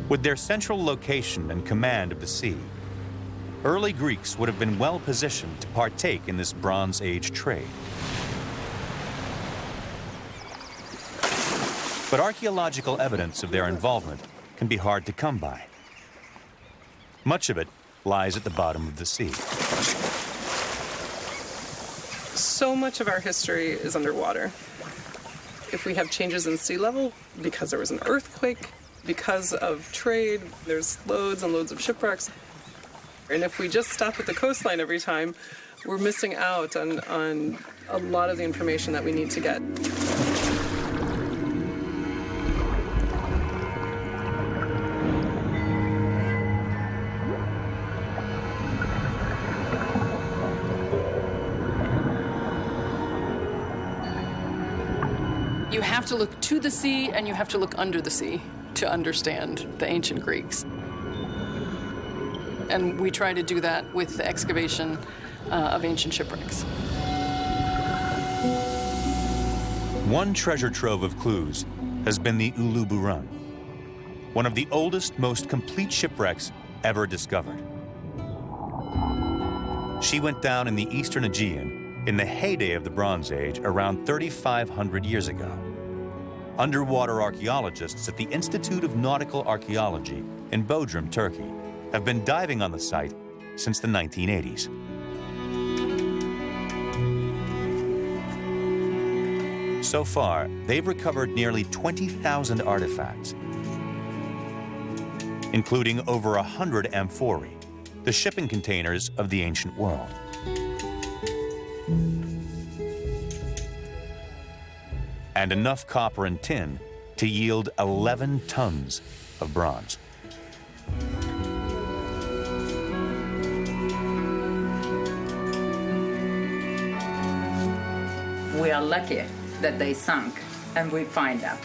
With their central location and command of the sea, early Greeks would have been well positioned to partake in this Bronze Age trade. But archaeological evidence of their involvement can be hard to come by. Much of it lies at the bottom of the sea. So much of our history is underwater. If we have changes in sea level, because there was an earthquake, because of trade, there's loads and loads of shipwrecks. And if we just stop at the coastline every time, we're missing out on a lot of the information that we need to get. You have to look to the sea and you have to look under the sea to understand the ancient Greeks. And we try to do that with the excavation of ancient shipwrecks. One treasure trove of clues has been the Uluburun, one of the oldest, most complete shipwrecks ever discovered. She went down in the eastern Aegean in the heyday of the Bronze Age around 3,500 years ago. Underwater archaeologists at the Institute of Nautical Archaeology in Bodrum, Turkey, have been diving on the site since the 1980s. So far, they've recovered nearly 20,000 artifacts, including over 100 amphorae, the shipping containers of the ancient world. And enough copper and tin to yield 11 tons of bronze. We are lucky that they sunk and we find them.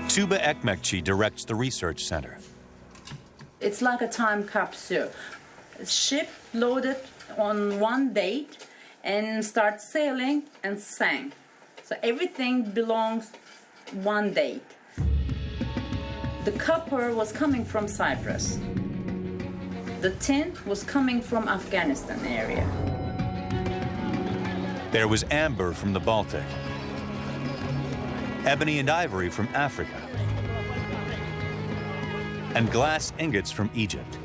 Tuba Ekmekci directs the research center. It's like a time capsule. A ship loaded on one date and start sailing and sank. So everything belongs one date. The copper was coming from Cyprus. The tin was coming from Afghanistan area. There was amber from the Baltic, ebony and ivory from Africa, and glass ingots from Egypt.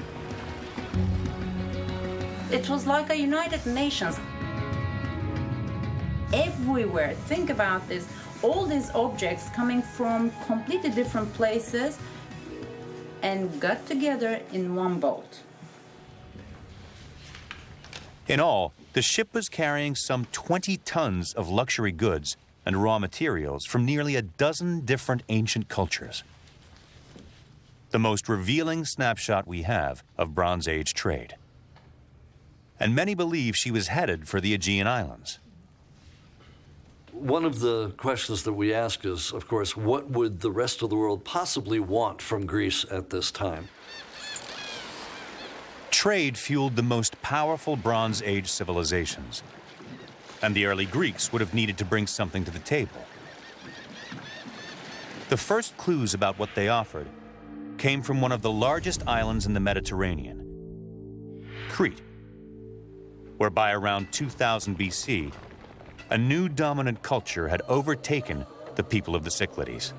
It was like a United Nations. Everywhere, think about this, all these objects coming from completely different places and got together in one boat. In all, the ship was carrying some 20 tons of luxury goods and raw materials from nearly a dozen different ancient cultures. The most revealing snapshot we have of Bronze Age trade. And many believe she was headed for the Aegean Islands. One of the questions that we ask is, of course, what would the rest of the world possibly want from Greece at this time? Trade fueled the most powerful Bronze Age civilizations, and the early Greeks would have needed to bring something to the table. The first clues about what they offered came from one of the largest islands in the Mediterranean, Crete, where by around 2000 BC, a new dominant culture had overtaken the people of the Cyclades.